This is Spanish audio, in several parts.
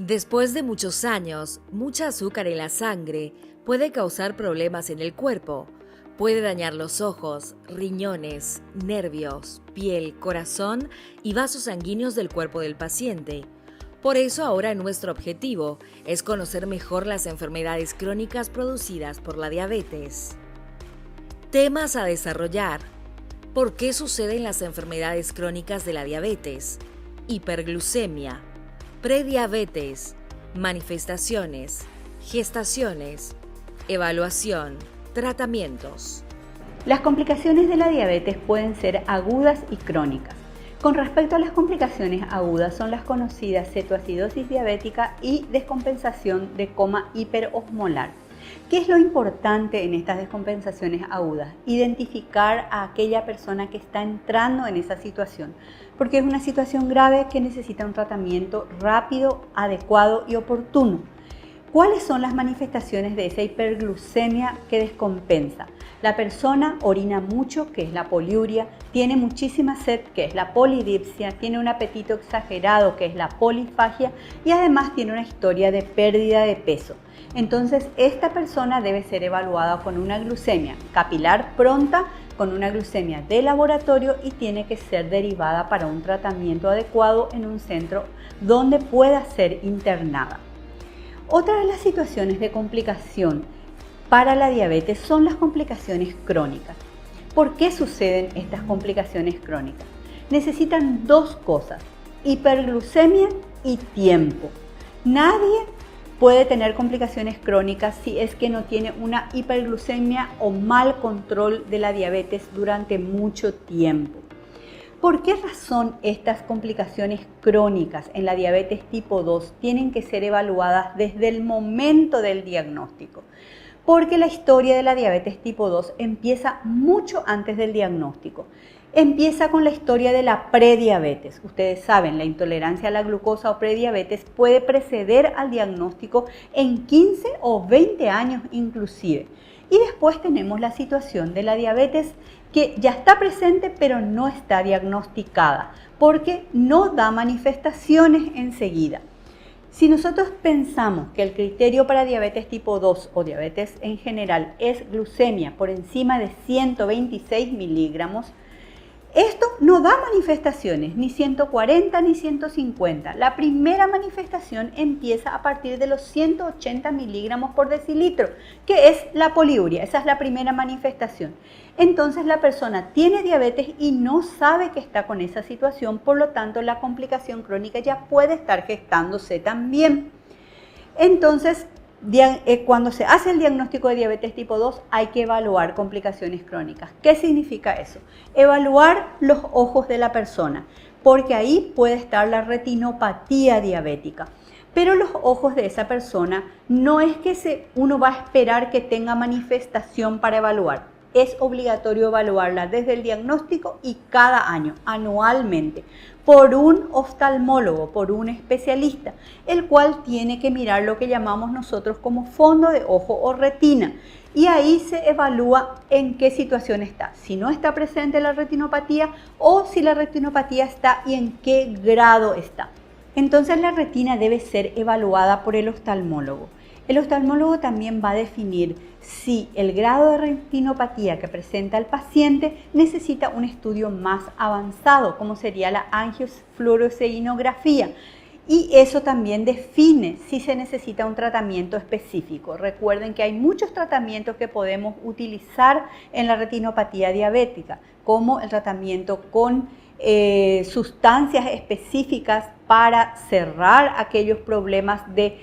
Después de muchos años, mucha azúcar en la sangre puede causar problemas en el cuerpo. Puede dañar los ojos, riñones, nervios, piel, corazón y vasos sanguíneos del cuerpo del paciente. Por eso ahora nuestro objetivo es conocer mejor las enfermedades crónicas producidas por la diabetes. Temas a desarrollar. ¿Por qué suceden las enfermedades crónicas de la diabetes? Hiperglucemia, prediabetes, manifestaciones, gestaciones, evaluación, tratamientos. Las complicaciones de la diabetes pueden ser agudas y crónicas. Con respecto a las complicaciones agudas son las conocidas cetoacidosis diabética y descompensación de coma hiperosmolar. ¿Qué es lo importante en estas descompensaciones agudas? Identificar a aquella persona que está entrando en esa situación, porque es una situación grave que necesita un tratamiento rápido, adecuado y oportuno. ¿Cuáles son las manifestaciones de esa hiperglucemia que descompensa? La persona orina mucho, que es la poliuria, tiene muchísima sed, que es la polidipsia, tiene un apetito exagerado, que es la polifagia, y además tiene una historia de pérdida de peso. Entonces, esta persona debe ser evaluada con una glucemia capilar pronta, con una glucemia de laboratorio y tiene que ser derivada para un tratamiento adecuado en un centro donde pueda ser internada. Otra de las situaciones de complicación para la diabetes son las complicaciones crónicas. ¿Por qué suceden estas complicaciones crónicas? Necesitan dos cosas: hiperglucemia y tiempo. Nadie puede tener complicaciones crónicas si es que no tiene una hiperglucemia o mal control de la diabetes durante mucho tiempo. ¿Por qué razón estas complicaciones crónicas en la diabetes tipo 2 tienen que ser evaluadas desde el momento del diagnóstico? Porque la historia de la diabetes tipo 2 empieza mucho antes del diagnóstico. Empieza con la historia de la prediabetes. Ustedes saben, la intolerancia a la glucosa o prediabetes puede preceder al diagnóstico en 15 o 20 años inclusive. Y después tenemos la situación de la diabetes que ya está presente pero no está diagnosticada porque no da manifestaciones enseguida. Si nosotros pensamos que el criterio para diabetes tipo 2 o diabetes en general es glucemia por encima de 126 miligramos, esto no da manifestaciones, ni 140 ni 150. La primera manifestación empieza a partir de los 180 miligramos por decilitro, que es la poliuria. Esa es la primera manifestación. Entonces la persona tiene diabetes y no sabe que está con esa situación, por lo tanto la complicación crónica ya puede estar gestándose también. Entonces, cuando se hace el diagnóstico de diabetes tipo 2 hay que evaluar complicaciones crónicas. ¿Qué significa eso? Evaluar los ojos de la persona, porque ahí puede estar la retinopatía diabética. Pero los ojos de esa persona no es que uno va a esperar que tenga manifestación para evaluar. Es obligatorio evaluarla desde el diagnóstico y cada año, anualmente, por un oftalmólogo, por un especialista, el cual tiene que mirar lo que llamamos nosotros como fondo de ojo o retina. Y ahí se evalúa en qué situación está, si no está presente la retinopatía o si la retinopatía está y en qué grado está. Entonces la retina debe ser evaluada por el oftalmólogo. El oftalmólogo también va a definir si el grado de retinopatía que presenta el paciente necesita un estudio más avanzado, como sería la angiofluoresceínografía. Y eso también define si se necesita un tratamiento específico. Recuerden que hay muchos tratamientos que podemos utilizar en la retinopatía diabética, como el tratamiento con sustancias específicas para cerrar aquellos problemas de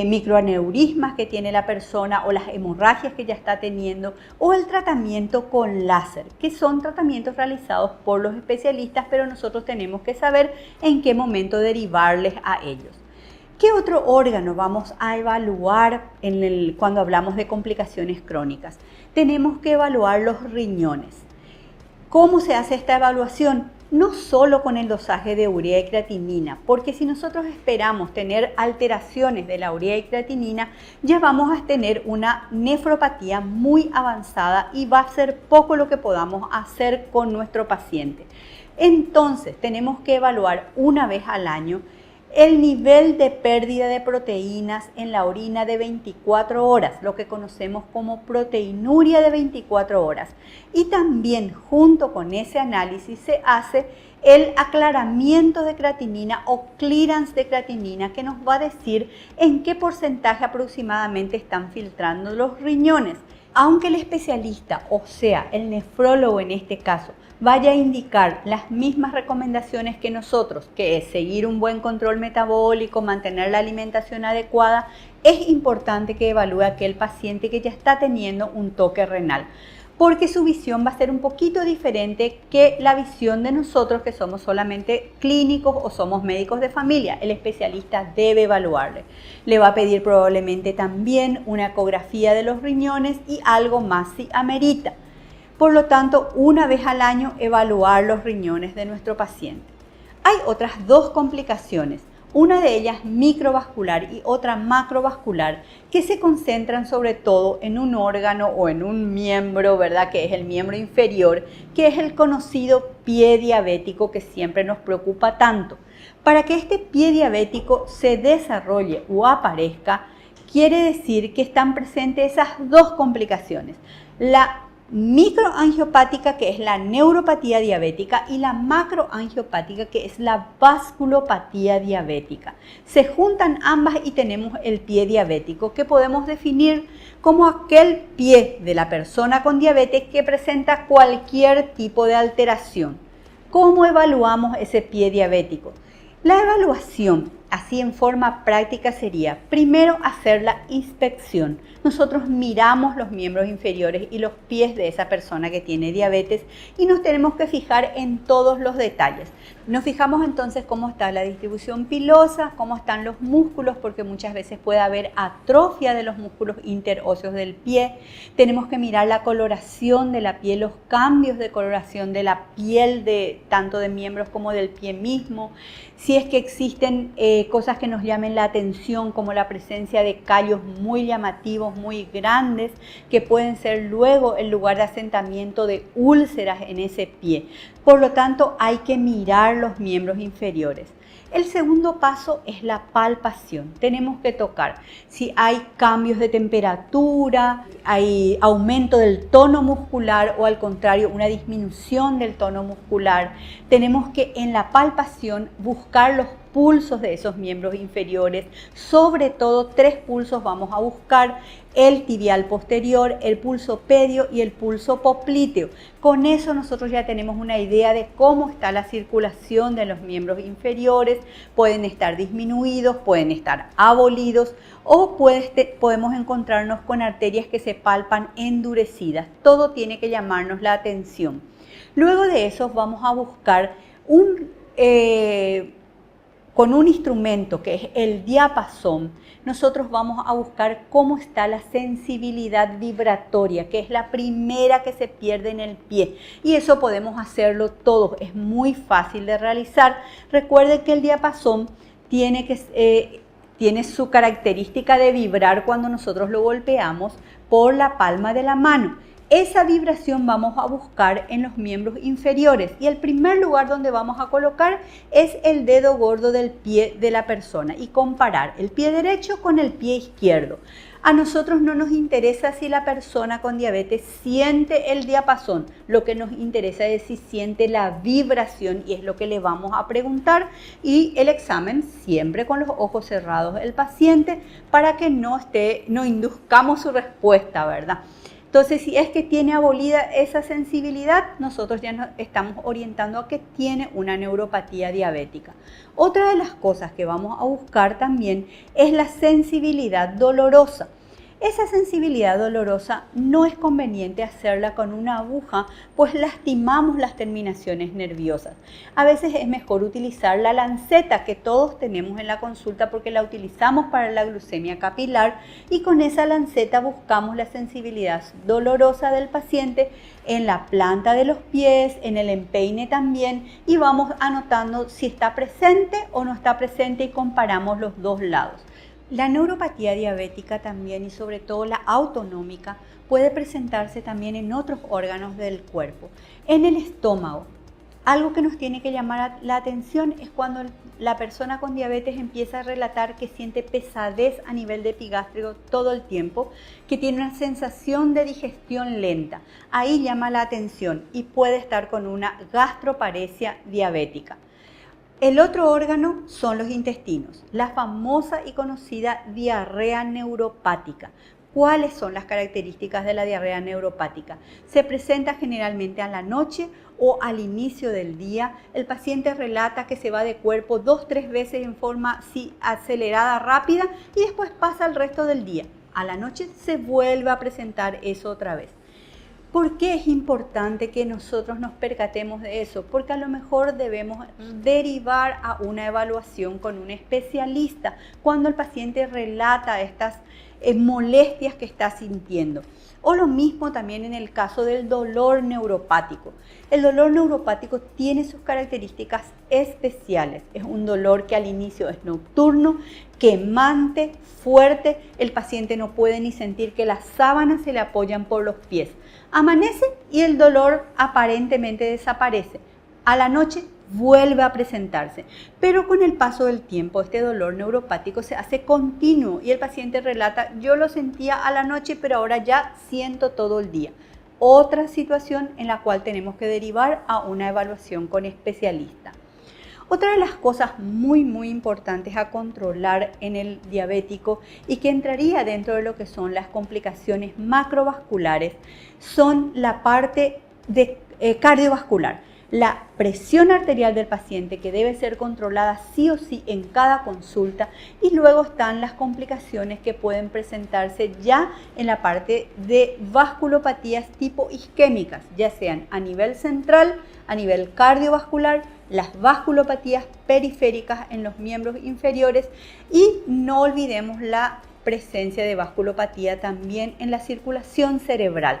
microaneurismas que tiene la persona o las hemorragias que ya está teniendo, o el tratamiento con láser, que son tratamientos realizados por los especialistas, pero nosotros tenemos que saber en qué momento derivarles a ellos. ¿Qué otro órgano vamos a evaluar cuando hablamos de complicaciones crónicas? Tenemos que evaluar los riñones. ¿Cómo se hace esta evaluación? No solo con el dosaje de urea y creatinina, porque si nosotros esperamos tener alteraciones de la urea y creatinina, ya vamos a tener una nefropatía muy avanzada y va a ser poco lo que podamos hacer con nuestro paciente. Entonces, tenemos que evaluar una vez al año el nivel de pérdida de proteínas en la orina de 24 horas, lo que conocemos como proteinuria de 24 horas. Y también junto con ese análisis se hace el aclaramiento de creatinina o clearance de creatinina, que nos va a decir en qué porcentaje aproximadamente están filtrando los riñones. Aunque el especialista, o sea, el nefrólogo en este caso, vaya a indicar las mismas recomendaciones que nosotros, que es seguir un buen control metabólico, mantener la alimentación adecuada, es importante que evalúe a aquel paciente que ya está teniendo un toque renal, porque su visión va a ser un poquito diferente que la visión de nosotros que somos solamente clínicos o somos médicos de familia. El especialista debe evaluarle. Le va a pedir probablemente también una ecografía de los riñones y algo más si amerita. Por lo tanto, una vez al año evaluar los riñones de nuestro paciente. Hay otras dos complicaciones, una de ellas microvascular y otra macrovascular, que se concentran sobre todo en un órgano o en un miembro, ¿verdad? Que es el miembro inferior, que es el conocido pie diabético que siempre nos preocupa tanto. Para que este pie diabético se desarrolle o aparezca, quiere decir que están presentes esas dos complicaciones. La microangiopática, que es la neuropatía diabética, y la macroangiopática, que es la vasculopatía diabética. Se juntan ambas y tenemos el pie diabético, que podemos definir como aquel pie de la persona con diabetes que presenta cualquier tipo de alteración. ¿Cómo evaluamos ese pie diabético? La evaluación, así en forma práctica, sería primero hacer la inspección. Nosotros miramos los miembros inferiores y los pies de esa persona que tiene diabetes y nos tenemos que fijar en todos los detalles. Nos fijamos entonces cómo está la distribución pilosa, cómo están los músculos, porque muchas veces puede haber atrofia de los músculos interóseos del pie. Tenemos que mirar la coloración de la piel, los cambios de coloración de la piel tanto de miembros como del pie mismo. Si es que existen cosas que nos llamen la atención, como la presencia de callos muy llamativos, muy grandes, que pueden ser luego el lugar de asentamiento de úlceras en ese pie. Por lo tanto, hay que mirar los miembros inferiores. El segundo paso es la palpación. Tenemos que tocar si hay cambios de temperatura, hay aumento del tono muscular o al contrario una disminución del tono muscular. Tenemos que en la palpación buscar los pulsos de esos miembros inferiores, sobre todo 3 pulsos vamos a buscar: el tibial posterior, el pulso pedio y el pulso popliteo. Con eso nosotros ya tenemos una idea de cómo está la circulación de los miembros inferiores. Pueden estar disminuidos, pueden estar abolidos o podemos encontrarnos con arterias que se palpan endurecidas. Todo tiene que llamarnos la atención. Luego de eso vamos a buscar con un instrumento que es el diapasón. Nosotros vamos a buscar cómo está la sensibilidad vibratoria, que es la primera que se pierde en el pie. Y eso podemos hacerlo todos, es muy fácil de realizar. Recuerden que el diapasón tiene su característica de vibrar cuando nosotros lo golpeamos por la palma de la mano. Esa vibración vamos a buscar en los miembros inferiores y el primer lugar donde vamos a colocar es el dedo gordo del pie de la persona y comparar el pie derecho con el pie izquierdo. A nosotros no nos interesa si la persona con diabetes siente el diapasón, lo que nos interesa es si siente la vibración y es lo que le vamos a preguntar, y el examen siempre con los ojos cerrados el paciente para que no induzcamos su respuesta, ¿verdad? Entonces, si es que tiene abolida esa sensibilidad, nosotros ya nos estamos orientando a que tiene una neuropatía diabética. Otra de las cosas que vamos a buscar también es la sensibilidad dolorosa. Esa sensibilidad dolorosa no es conveniente hacerla con una aguja, pues lastimamos las terminaciones nerviosas. A veces es mejor utilizar la lanceta que todos tenemos en la consulta porque la utilizamos para la glucemia capilar y con esa lanceta buscamos la sensibilidad dolorosa del paciente en la planta de los pies, en el empeine también, y vamos anotando si está presente o no está presente y comparamos los dos lados. La neuropatía diabética también y sobre todo la autonómica puede presentarse también en otros órganos del cuerpo. En el estómago, algo que nos tiene que llamar la atención es cuando la persona con diabetes empieza a relatar que siente pesadez a nivel de epigástrico todo el tiempo, que tiene una sensación de digestión lenta. Ahí llama la atención y puede estar con una gastroparesia diabética. El otro órgano son los intestinos, la famosa y conocida diarrea neuropática. ¿Cuáles son las características de la diarrea neuropática? Se presenta generalmente a la noche o al inicio del día. El paciente relata que se va de cuerpo 2-3 veces en forma acelerada, rápida, y después pasa el resto del día. A la noche se vuelve a presentar eso otra vez. ¿Por qué es importante que nosotros nos percatemos de eso? Porque a lo mejor debemos derivar a una evaluación con un especialista cuando el paciente relata estas molestias que está sintiendo. O lo mismo también en el caso del dolor neuropático. El dolor neuropático tiene sus características especiales. Es un dolor que al inicio es nocturno, quemante, fuerte. El paciente no puede ni sentir que las sábanas se le apoyan por los pies. Amanece y el dolor aparentemente desaparece. A la noche vuelve a presentarse, pero con el paso del tiempo este dolor neuropático se hace continuo y el paciente relata: yo lo sentía a la noche, pero ahora ya siento todo el día. Otra situación en la cual tenemos que derivar a una evaluación con especialista. Otra de las cosas muy importantes a controlar en el diabético y que entraría dentro de lo que son las complicaciones macrovasculares son la parte de cardiovascular. La presión arterial del paciente, que debe ser controlada sí o sí en cada consulta, y luego están las complicaciones que pueden presentarse ya en la parte de vasculopatías tipo isquémicas, ya sean a nivel central, a nivel cardiovascular, las vasculopatías periféricas en los miembros inferiores, y no olvidemos la presencia de vasculopatía también en la circulación cerebral.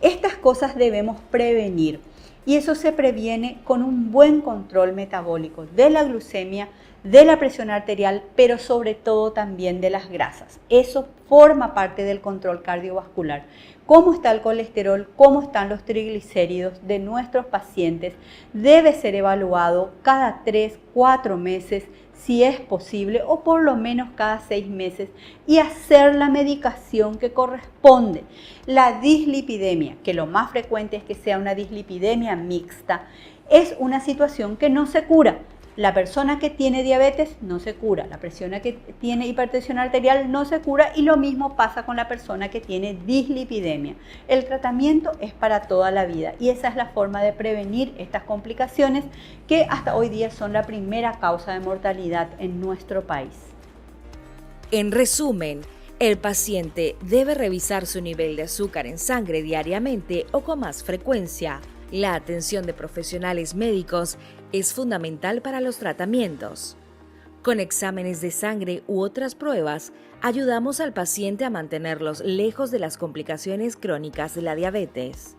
Estas cosas debemos prevenir. Y eso se previene con un buen control metabólico de la glucemia, de la presión arterial, pero sobre todo también de las grasas. Eso forma parte del control cardiovascular. Cómo está el colesterol, cómo están los triglicéridos de nuestros pacientes debe ser evaluado cada 3-4 meses, si es posible, o por lo menos cada 6 meses, y hacer la medicación que corresponde. La dislipidemia, que lo más frecuente es que sea una dislipidemia mixta, es una situación que no se cura. La persona que tiene diabetes no se cura, la persona que tiene hipertensión arterial no se cura, y lo mismo pasa con la persona que tiene dislipidemia. El tratamiento es para toda la vida y esa es la forma de prevenir estas complicaciones que hasta hoy día son la primera causa de mortalidad en nuestro país. En resumen, el paciente debe revisar su nivel de azúcar en sangre diariamente o con más frecuencia. La atención de profesionales médicos es fundamental para los tratamientos. Con exámenes de sangre u otras pruebas, ayudamos al paciente a mantenerlos lejos de las complicaciones crónicas de la diabetes.